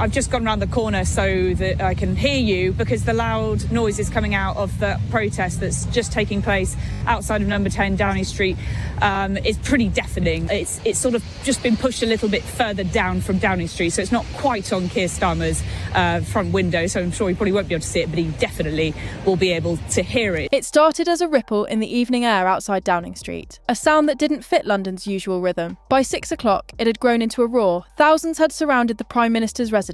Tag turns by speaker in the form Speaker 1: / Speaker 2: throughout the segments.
Speaker 1: I've just gone around the corner so that I can hear you, because the loud noise is coming out of the protest that's just taking place outside of number 10 Downing Street. It's pretty deafening. It's sort of just been pushed a little bit further down from Downing Street, so it's not quite on Keir Starmer's front window, so I'm sure he probably won't be able to see it, but he definitely will be able to hear it.
Speaker 2: It started as a ripple in the evening air outside Downing Street, a sound that didn't fit London's usual rhythm. By 6 o'clock, it had grown into a roar. Thousands had surrounded the Prime Minister's residence,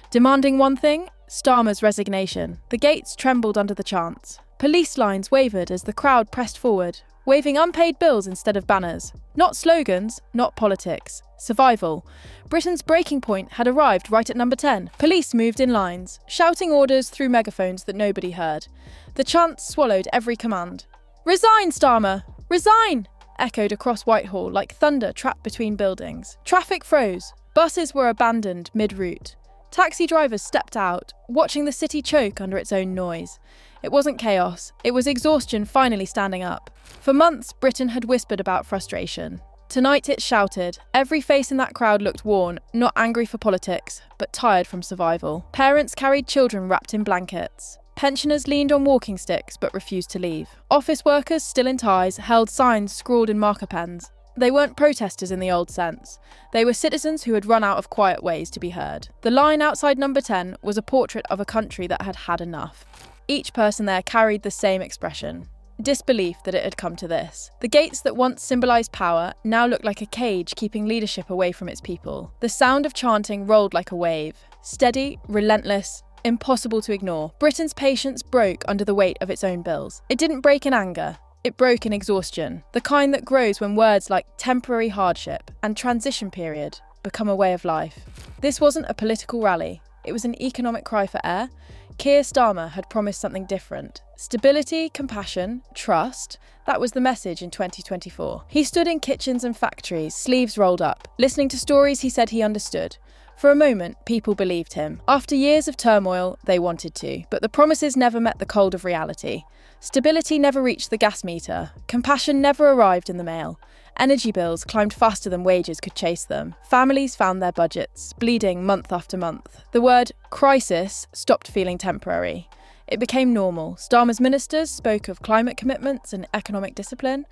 Speaker 2: demanding one thing: Starmer's resignation. The gates trembled under the chants. Police lines wavered as the crowd pressed forward, waving unpaid bills instead of banners. Not slogans, not politics. Survival. Britain's breaking point had arrived right at number 10. Police moved in lines, shouting orders through megaphones that nobody heard. The chants swallowed every command. "Resign, Starmer! Resign!" echoed across Whitehall like thunder trapped between buildings. Traffic froze. Buses were abandoned mid-route. Taxi drivers stepped out, watching the city choke under its own noise. It wasn't chaos, it was exhaustion finally standing up. For months, Britain had whispered about frustration. Tonight it shouted. Every face in that crowd looked worn, not angry for politics, but tired from survival. Parents carried children wrapped in blankets. Pensioners leaned on walking sticks but refused to leave. Office workers, still in ties, held signs scrawled in marker pens. They weren't protesters in the old sense. They were citizens who had run out of quiet ways to be heard. The line outside number 10 was a portrait of a country that had had enough. Each person there carried the same expression: disbelief that it had come to this. The gates that once symbolised power now looked like a cage keeping leadership away from its people. The sound of chanting rolled like a wave. Steady, relentless, impossible to ignore. Britain's patience broke under the weight of its own bills. It didn't break in anger. It broke in exhaustion, the kind that grows when words like temporary hardship and transition period become a way of life. This wasn't a political rally. It was an economic cry for air. Keir Starmer had promised something different. Stability, compassion, trust. That was the message in 2024. He stood in kitchens and factories, sleeves rolled up, listening to stories he said he understood. For a moment, people believed him. After years of turmoil, they wanted to. But the promises never met the cold of reality. Stability never reached the gas meter. Compassion never arrived in the mail. Energy bills climbed faster than wages could chase them. Families found their budgets, bleeding month after month. The word crisis stopped feeling temporary. It became normal. Starmer's ministers spoke of climate commitments and economic discipline,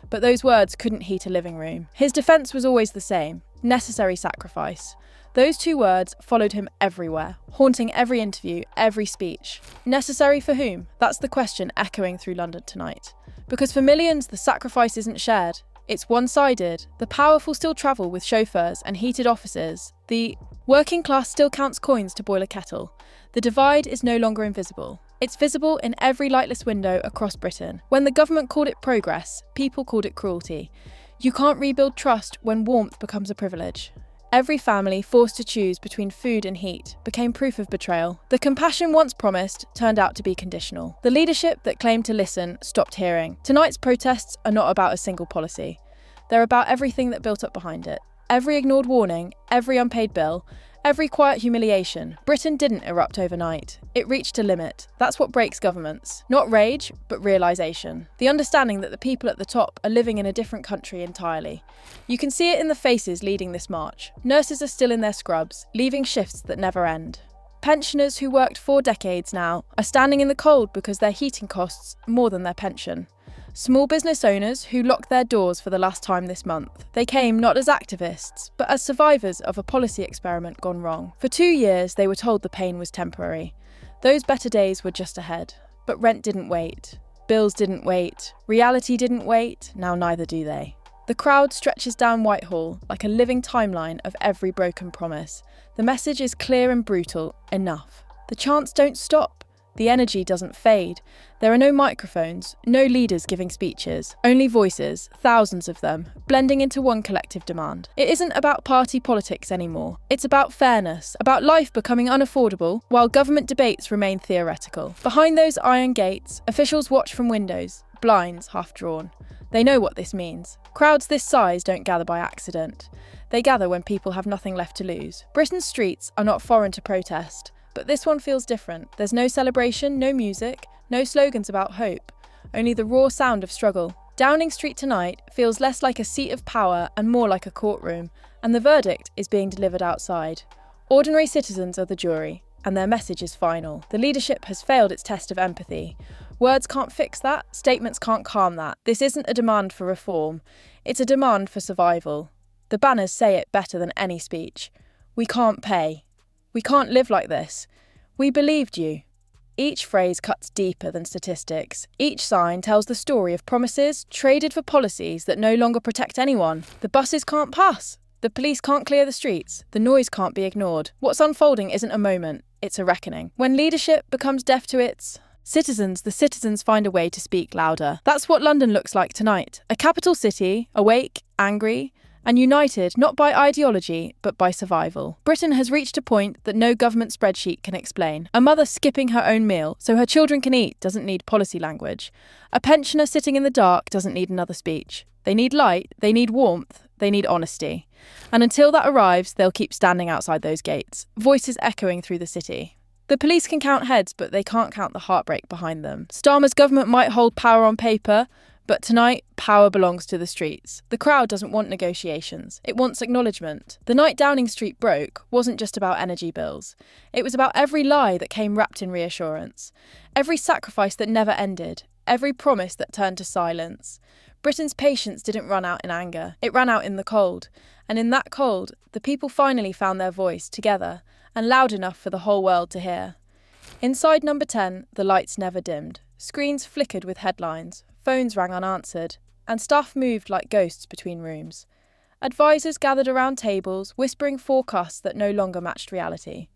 Speaker 2: but those words couldn't heat a living room. His defence was always the same: necessary sacrifice. Those two words followed him everywhere, haunting every interview, every speech. Necessary for whom? That's the question echoing through London tonight. Because for millions, the sacrifice isn't shared. It's one-sided. The powerful still travel with chauffeurs and heated offices. The working class still counts coins to boil a kettle. The divide is no longer invisible. It's visible in every lightless window across Britain. When the government called it progress, people called it cruelty. You can't rebuild trust when warmth becomes a privilege. Every family forced to choose between food and heat became proof of betrayal. The compassion once promised turned out to be conditional. The leadership that claimed to listen stopped hearing. Tonight's protests are not about a single policy. They're about everything that built up behind it. Every ignored warning, every unpaid bill, every quiet humiliation. Britain didn't erupt overnight. It reached a limit. That's what breaks governments. Not rage, but realisation. The understanding that the people at the top are living in a different country entirely. You can see it in the faces leading this march. Nurses are still in their scrubs, leaving shifts that never end. Pensioners who worked 4 decades now are standing in the cold because their heating costs more than their pension. Small business owners who locked their doors for the last time this month. They came not as activists, but as survivors of a policy experiment gone wrong. For 2 years, they were told the pain was temporary. Those better days were just ahead. But rent didn't wait. Bills didn't wait. Reality didn't wait. Now neither do they. The crowd stretches down Whitehall like a living timeline of every broken promise. The message is clear and brutal: enough. The chants don't stop. The energy doesn't fade. There are no microphones, no leaders giving speeches, only voices, thousands of them, blending into one collective demand. It isn't about party politics anymore. It's about fairness, about life becoming unaffordable while government debates remain theoretical. Behind those iron gates, officials watch from windows, blinds half drawn. They know what this means. Crowds this size don't gather by accident. They gather when people have nothing left to lose. Britain's streets are not foreign to protest. But this one feels different. There's no celebration, no music, no slogans about hope, only the raw sound of struggle. Downing Street tonight feels less like a seat of power and more like a courtroom, and the verdict is being delivered outside. Ordinary citizens are the jury, and their message is final. The leadership has failed its test of empathy. Words can't fix that, statements can't calm that. This isn't a demand for reform, it's a demand for survival. The banners say it better than any speech. We can't pay. We can't live like this. We believed you. Each phrase cuts deeper than statistics. Each sign tells the story of promises traded for policies that no longer protect anyone. The buses can't pass. The police can't clear the streets. The noise can't be ignored. What's unfolding isn't a moment, it's a reckoning. When leadership becomes deaf to its citizens, the citizens find a way to speak louder. That's what London looks like tonight. A capital city, awake, angry, and united not by ideology, but by survival. Britain has reached a point that no government spreadsheet can explain. A mother skipping her own meal so her children can eat doesn't need policy language. A pensioner sitting in the dark doesn't need another speech. They need light, they need warmth, they need honesty. And until that arrives, they'll keep standing outside those gates, voices echoing through the city. The police can count heads, but they can't count the heartbreak behind them. Starmer's government might hold power on paper, but tonight, power belongs to the streets. The crowd doesn't want negotiations. It wants acknowledgement. The night Downing Street broke wasn't just about energy bills. It was about every lie that came wrapped in reassurance. Every sacrifice that never ended. Every promise that turned to silence. Britain's patience didn't run out in anger. It ran out in the cold. And in that cold, the people finally found their voice, together, and loud enough for the whole world to hear. Inside number 10, the lights never dimmed. Screens flickered with headlines. Phones rang unanswered, and staff moved like ghosts between rooms. Advisors gathered around tables, whispering forecasts that no longer matched reality.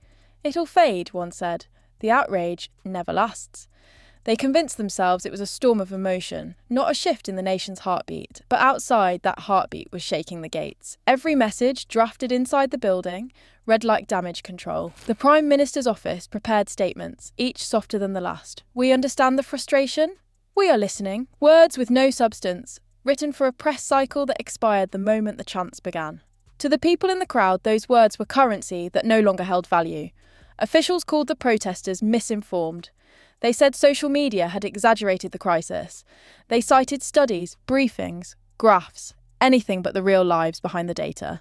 Speaker 2: It'll fade, one said. The outrage never lasts. They convinced themselves it was a storm of emotion, not a shift in the nation's heartbeat, but outside that heartbeat was shaking the gates. Every message drafted inside the building read like damage control. The Prime Minister's office prepared statements, each softer than the last. We understand the frustration. We are listening. Words with no substance, written for a press cycle that expired the moment the chants began. To the people in the crowd, those words were currency that no longer held value. Officials called the protesters misinformed. They said social media had exaggerated the crisis. They cited studies, briefings, graphs, anything but the real lives behind the data.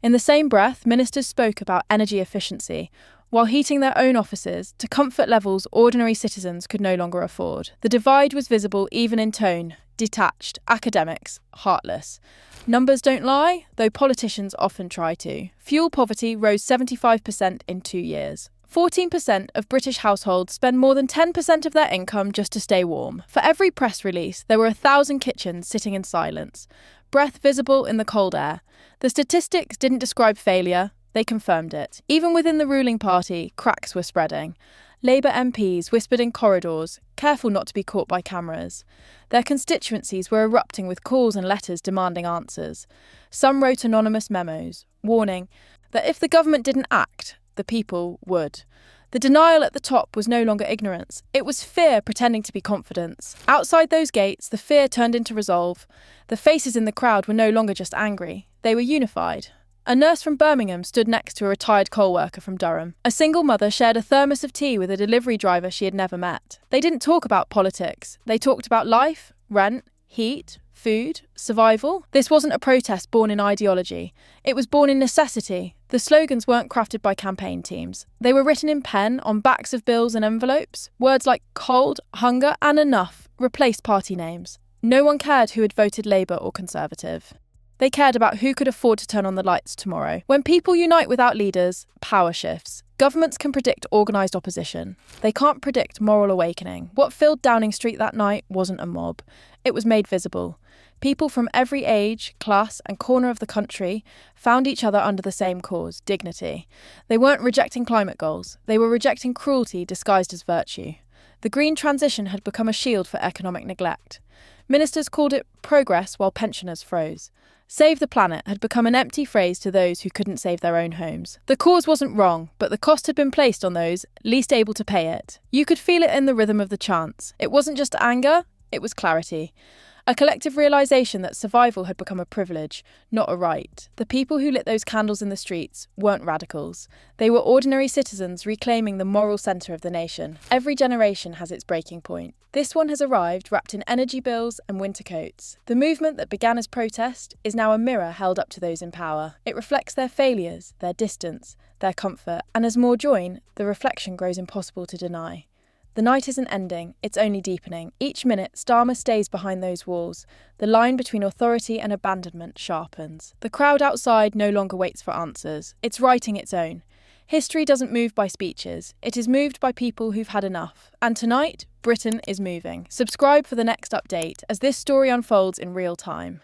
Speaker 2: In the same breath, ministers spoke about energy efficiency, while heating their own offices to comfort levels ordinary citizens could no longer afford. The divide was visible even in tone, detached, academics, heartless. Numbers don't lie, though politicians often try to. Fuel poverty rose 75% in 2 years. 14% of British households spend more than 10% of their income just to stay warm. For every press release, there were 1,000 kitchens sitting in silence, breath visible in the cold air. The statistics didn't describe failure, they confirmed it. Even within the ruling party, cracks were spreading. Labour MPs whispered in corridors, careful not to be caught by cameras. Their constituencies were erupting with calls and letters demanding answers. Some wrote anonymous memos, warning that if the government didn't act, the people would. The denial at the top was no longer ignorance. It was fear pretending to be confidence. Outside those gates, the fear turned into resolve. The faces in the crowd were no longer just angry. They were unified. A nurse from Birmingham stood next to a retired coal worker from Durham. A single mother shared a thermos of tea with a delivery driver she had never met. They didn't talk about politics. They talked about life, rent, heat, food, survival. This wasn't a protest born in ideology. It was born in necessity. The slogans weren't crafted by campaign teams. They were written in pen on backs of bills and envelopes. Words like cold, hunger and enough replaced party names. No one cared who had voted Labour or Conservative. They cared about who could afford to turn on the lights tomorrow. When people unite without leaders, power shifts. Governments can predict organised opposition. They can't predict moral awakening. What filled Downing Street that night wasn't a mob. It was made visible. People from every age, class and corner of the country found each other under the same cause, dignity. They weren't rejecting climate goals. They were rejecting cruelty disguised as virtue. The green transition had become a shield for economic neglect. Ministers called it progress while pensioners froze. Save the planet had become an empty phrase to those who couldn't save their own homes. The cause wasn't wrong, but the cost had been placed on those least able to pay it. You could feel it in the rhythm of the chants. It wasn't just anger, it was clarity. A collective realisation that survival had become a privilege, not a right. The people who lit those candles in the streets weren't radicals. They were ordinary citizens reclaiming the moral centre of the nation. Every generation has its breaking point. This one has arrived wrapped in energy bills and winter coats. The movement that began as protest is now a mirror held up to those in power. It reflects their failures, their distance, their comfort, and as more join, the reflection grows impossible to deny. The night isn't ending, it's only deepening. Each minute, Starmer stays behind those walls. The line between authority and abandonment sharpens. The crowd outside no longer waits for answers. It's writing its own. History doesn't move by speeches. It is moved by people who've had enough. And tonight, Britain is moving. Subscribe for the next update as this story unfolds in real time.